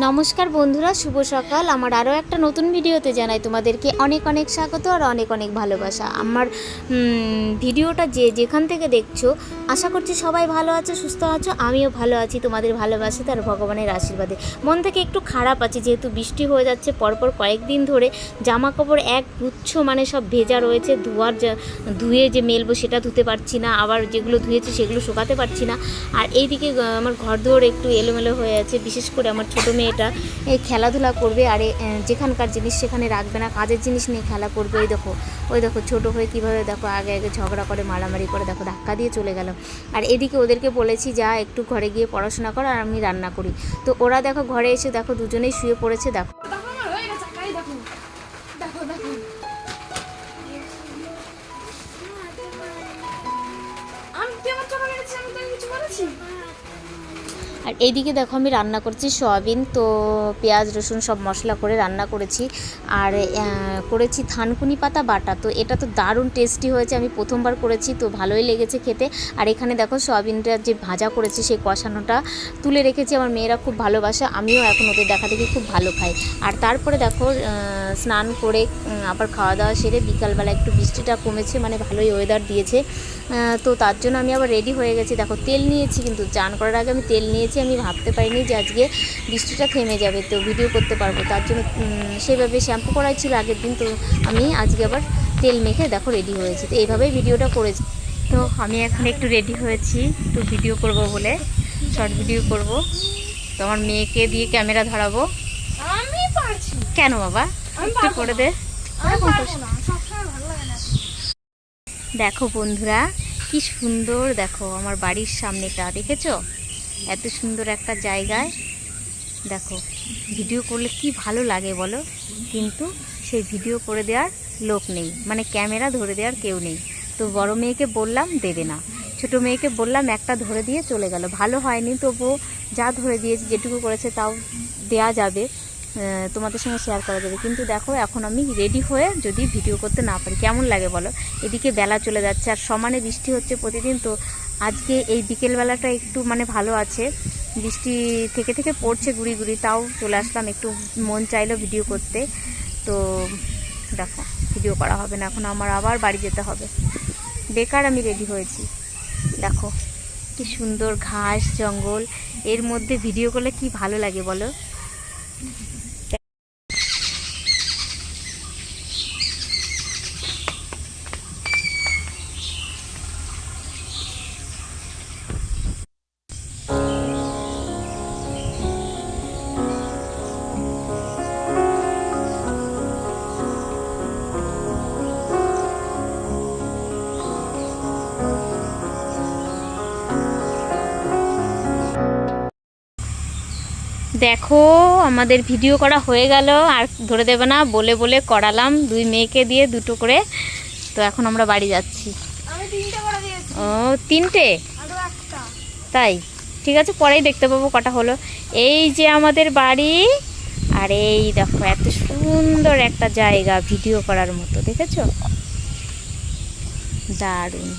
নমস্কার বন্ধুরা, শুভ সকাল। আমার আরও একটা নতুন ভিডিওতে জানাই তোমাদেরকে অনেক অনেক স্বাগত আর অনেক অনেক ভালোবাসা। আমার ভিডিওটা যেখান থেকে দেখছো, আশা করছি সবাই ভালো আছো, সুস্থ আছো। আমিও ভালো আছি তোমাদের ভালোবাসাতে আর ভগবানের আশীর্বাদে। মন থেকে একটু খারাপ আছে, যেহেতু বৃষ্টি হয়ে যাচ্ছে পরপর কয়েকদিন ধরে। জামা কাপড় এক গুচ্ছ মানে সব ভেজা রয়েছে, ধুয়ে যে মেলবো সেটা ধুতে পারছি না, আবার যেগুলো ধুয়েছি সেগুলো শুকাতে পারছি না। আর এইদিকে আমার ঘরদোর একটু এলোমেলো হয়ে আছে, বিশেষ করে আমার ছোটো মেয়েটা এই খেলাধুলা করবে আর যেখানকার জিনিস সেখানে রাখবে না, কাজের জিনিস নিয়ে খেলা করবে। ওই দেখো ছোটো হয়ে কীভাবে দেখো আগে ঝগড়া করে, মারামারি করে, দেখো ধাক্কা দিয়ে চলে গেল। আর এদিকে ওদেরকে বলেছি যা একটু ঘরে গিয়ে পড়াশোনা কর আর আমি রান্না করি। তো ওরা দেখো ঘরে এসে দেখো দুজনেই শুয়ে পড়েছে। দেখো আর এইদিকে দেখো আমি রান্না করছি সয়াবিন, তো পেঁয়াজ রসুন সব মশলা করে রান্না করেছি। আর করেছি থানকুনি পাতা বাটা। তো এটা তো দারুণ টেস্টি হয়েছে, আমি প্রথমবার করেছি, তো ভালোই লেগেছে খেতে। আর এখানে দেখো সয়াবিনটা যে ভাজা করেছি সেই কষানোটা তুলে রেখেছি, আমার মেয়েরা খুব ভালোবাসে, আমিও এখন ওদের দেখা দেখি খুব ভালো খাই। আর তারপরে দেখো স্নান করে আবার খাওয়া দাওয়া সেরে বিকালবেলা একটু বৃষ্টিটা কমেছে, মানে ভালোই ওয়েদার দিয়েছে। তো তার জন্য আমি আবার রেডি হয়ে গেছি। দেখো তেল নিয়েছি, কিন্তু চান করার আগে আমি তেল নিয়েছি। আমি ভাবতে পারিনি যে আজকে বৃষ্টিটা থেমে যাবে, তো ভিডিও করতে পারবো। তার জন্য সেভাবে শ্যাম্পু করাই ছিল আগের দিন, তো আমি আজকে আবার তেল মেখে দেখো রেডি হয়েছি। তো এইভাবেই ভিডিওটা করেছি। তো আমি এখন একটু রেডি হয়েছি, একটু ভিডিও করব বলে, শর্ট ভিডিও করব। তো আমার মেয়েকে দিয়ে ক্যামেরা ধরাবো। আমি পারছি। কেন বাবা, একটু করে দে। দেখো বন্ধুরা কি সুন্দর, দেখো আমার বাড়ির সামনেটা দেখেছো, এত সুন্দর একটা জায়গায়। দেখো ভিডিও করলে কি ভালো লাগে বলো, কিন্তু সেই ভিডিও করে দেওয়ার লোক নেই, মানে ক্যামেরা ধরে দেওয়ার কেউ নেই। তো বড় মেয়েকে বললাম দেবে না, ছোট মেয়েকে বললাম একটা ধরে দিয়ে চলে গেল। ভালো হয়নি, তবুও যা ধরে দিয়েছে যেটুকু করেছে তাও দেয়া যাবে, তোমাদের সঙ্গে শেয়ার করা যাবে। কিন্তু দেখো এখন আমি রেডি হয়ে যদি ভিডিও করতে না পারি কেমন লাগে বলো। এদিকে বেলা চলে যাচ্ছে আর সমানে বৃষ্টি হচ্ছে প্রতিদিন। তো আজকে এই বিকেলবেলাটা একটু মানে ভালো আছে, বৃষ্টি থেকে থেকে পড়ছে গুড়ি গুড়ি, তাও চলে আসলাম, একটু মন চাইলো ভিডিও করতে। তো দেখো ভিডিও করা হবে না, এখন আমার আবার বাড়ি যেতে হবে, বেকার আমি রেডি হয়েছি। দেখো কি সুন্দর ঘাস জঙ্গল, এর মধ্যে ভিডিও করলে কি ভালো লাগে বলো। দেখো আমাদের ভিডিও করা হয়ে গেল, আর ধরে দেবে না বলে বলে করালাম দুই মেয়েকে দিয়ে দুটো করে। তো এখন আমরা বাড়ি যাচ্ছি। ও তিনটে, তাই ঠিক আছে, পরেই দেখতে পাবো কটা হলো। এই যে আমাদের বাড়ি, আর এই দেখো এত সুন্দর একটা জায়গা ভিডিও করার মতো, দেখেছো, দারুণ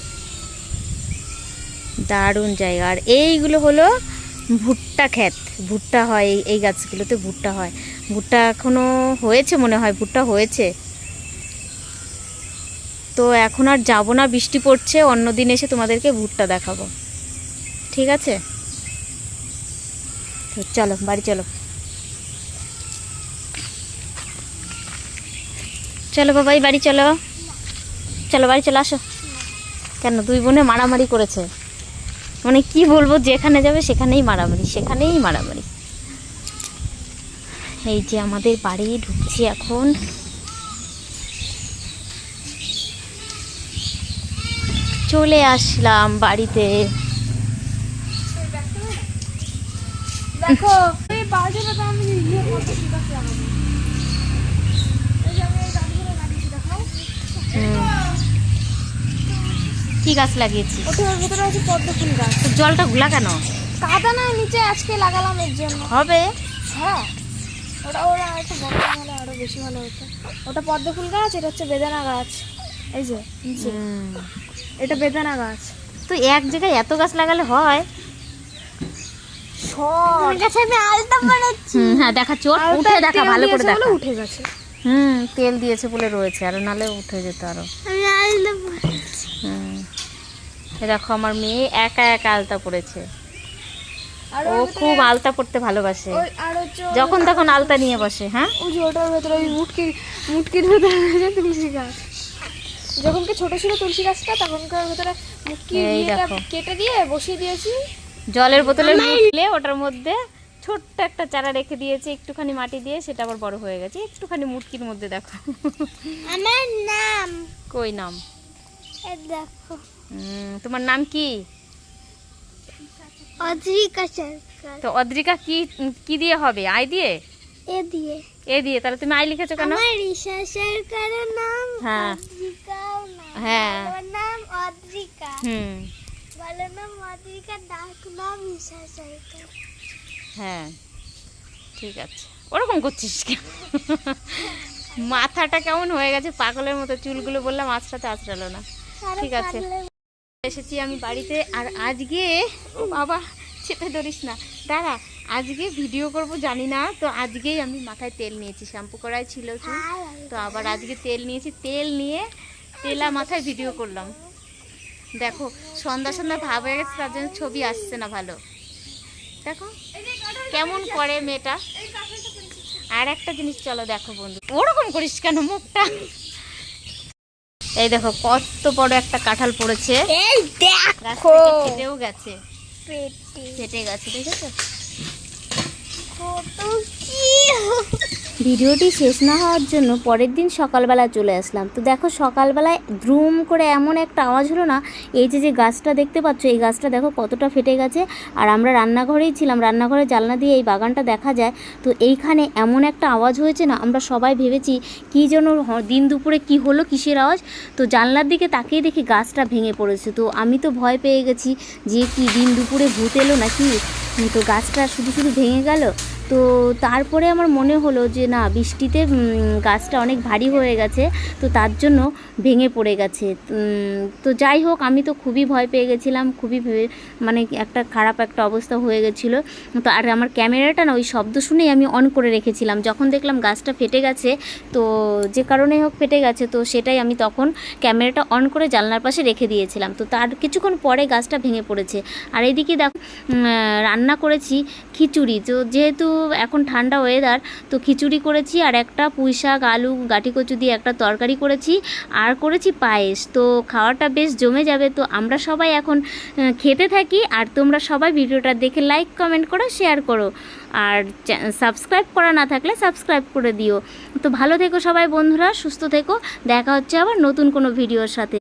দারুণ জায়গা। আর এইগুলো হলো ভুট্টা ক্ষেত, ভুট্টা হয় এই গাছগুলোতে, ভুট্টা হয়। ভুট্টা এখনো হয়েছে মনে হয়, ভুট্টা হয়েছে। তো এখন আর যাবো না, বৃষ্টি পড়ছে, অন্যদিন এসে তোমাদেরকে ভুট্টা দেখাবো, ঠিক আছে। তো চলো বাড়ি চলো, চলো বাবাই বাড়ি চলো, চলো বাড়ি চলো, আসো। কেন দুই বোনে মারামারি করেছে, মানে কি বলবো, যেখানে যাবে সেখানেই মারামারি, সেখানেই মারামারি। এই যে আমাদের বাড়ি ঢুকছি এখন। চলে আসলাম বাড়িতে। দেখো এই বালতিটা তো আমি ইয়ে করতে শিখাচ্ছিলাম। এই যে আমি এই গাছগুলো লাগিয়েছি, দেখাও। কি গাছ লাগিয়েছি? ওটার ভিতরে আছে পদ্ম ফুল গাছ। তো জলটা ঘোলা কেন? কাদা না নিচে আজকে লাগালাম এর জন্য। হবে হ্যাঁ, ওরা একটু বড় হলে আরো বেশি ভালো হতো। ওটা পদ্ম ফুল গাছ, এটা হচ্ছে বেদানা গাছ। এই যে নিচে এটা বেদানা গাছ। তো এক জায়গায় এত গাছ লাগালে হয়? সব গাছে আমি আলতা বানাচ্ছি। হ্যাঁ দেখাচ্ছি, ওর আর উঠে ওটা দেখা, তেল ভালো করে দিয়েছে দেখা। বলে উঠে গেছে। তেল দিয়েছে বলে রয়েছে, আর নালে উঠে যেত আরো। এই দেখো আমার মেয়ে একা একা আলতা পড়েছে। আর ও খুব আলতা পড়তে ভালোবাসে, আর হচ্ছে যখন তখন আলতা নিয়ে বসে। হ্যাঁ ওই যে ওটার ভেতরে ওই মুটকির ভেতরে রয়েছে তুলসী গাছ। যখনকে ছোট ছিল তুলসী গাছটা, তখনকার ভেতরে মুটকির এই ইয়েটা দেখো। কেটে দিয়ে বসিয়ে দিয়েছি। জলের বোতলে মুটলে ওটার মধ্যে ছোট্ট একটা চারা রেখে দিয়েছে, একটুখানি মাটি দিয়ে, সেটা আবার বড় হয়ে গেছে একটুখানি মুটকির মধ্যে। দেখো আমার নাম কই নাম? দেখো, তোমার নাম কি? অদ্রিকা সরকার। তো অদ্রিকা কি কি দিয়ে হবে? আই দিয়ে? এ দিয়ে। এ দিয়ে? তাহলে তুমি আই লিখেছো কেন? আমার ঋষা সরকারের নাম হ্যাঁ অদ্রিকাও না। হ্যাঁ আমার নাম অদ্রিকা। হুম বলো নাম অদ্রিকা, ডাক নাম ঋষা সরকার। হ্যাঁ ঠিক আছে। ওরকম করছিস কেন? মাথাটা কেমন হয়ে গেছে পাগলের মতো, চুলগুলো বললাম আঁচড়াতে আঁচড়ালো না। ঠিক আছে, এসেছি আমি বাড়িতে। আর আজকে ও বাবা চেপে ধরিস না, দাঁড়া, আজকে ভিডিও করব জানি না, তো আজকেই আমি মাথায় তেল নিয়েছি, শ্যাম্পু করাই ছিল চুল, তো আবার আজকে তেল নিয়েছি, তেল নিয়ে তেলা মাথায় ভিডিও করলাম। দেখো সন্ধ্যা সন্ধ্যা ভাব হয়ে গেছে, তার জন্য ছবি আসছে না ভালো। দেখো কেমন করে মেয়েটা। আর একটা জিনিস চলো দেখো বন্ধু, ওরকম করিস কেন মুখটা? এই দেখো কত বড় একটা কাঁঠাল পড়েছে, এই গাছ থেকে কেটেও গেছে, পেটি কেটে গেছে, দেখেছো? কত কি। ভিডিওটি শেষ না হওয়ার জন্য পরের দিন সকালবেলা চলে আসলাম। তো দেখো সকালবেলায় দ্রুম করে এমন একটা আওয়াজ হলো না, এই যে গাছটা দেখতে পাচ্ছ, এই গাছটা দেখো কতটা ফেটে গেছে। আর আমরা রান্নাঘরেই ছিলাম, রান্নাঘরে জানলা দিয়ে এই বাগানটা দেখা যায়। তো এইখানে এমন একটা আওয়াজ হয়েছে না, আমরা সবাই ভেবেছি কী যেন দিন দুপুরে কি হলো, কিসের আওয়াজ। তো জানলার দিকে তাকিয়ে দেখি গাছটা ভেঙে পড়েছে। তো আমি তো ভয় পেয়ে গেছি যে কি দিন দুপুরে ভূত এলো নাকি, তো গাছটা শুধু শুধু ভেঙে গেল। তো তারপরে আমার মনে হলো যে না, বৃষ্টিতে গাছটা অনেক ভারী হয়ে গেছে, তো তার জন্য ভেঙে পড়ে গেছে। তো যাই হোক, আমি তো খুবই ভয় পেয়ে গেছিলাম, খুবই মানে একটা খারাপ একটা অবস্থা হয়ে গেছিলো। তো আর আমার ক্যামেরাটা না ওই শব্দ শুনেই আমি অন করে রেখেছিলাম, যখন দেখলাম গাছটা ফেটে গেছে, তো যে কারণে হোক ফেটে গেছে, তো সেটাই আমি তখন ক্যামেরাটা অন করে জানলার পাশে রেখে দিয়েছিলাম। তো তার কিছুক্ষণ পরে গাছটা ভেঙে পড়েছে। আর এইদিকে দেখো রান্না করেছি খিচুড়ি। তো যেহেতু এখন ঠান্ডা ওয়েদার, তো খিচুড়ি করেছি, আর একটা পুঁই শাক আলু গাঁটি কচু দিয়ে একটা তরকারি করেছি, আর করেছি পায়েস। তো খাওয়াটা বেশ জমে যাবে। তো আমরা সবাই এখন খেতে থাকি, আর তোমরা সবাই ভিডিওটা দেখে লাইক কমেন্ট করো, শেয়ার করো, আর সাবস্ক্রাইব করা না থাকলে সাবস্ক্রাইব করে দিও। তো ভালো থেকো সবাই বন্ধুরা, সুস্থ থেকো, দেখা হচ্ছে আবার নতুন কোনো ভিডিওর সাথে।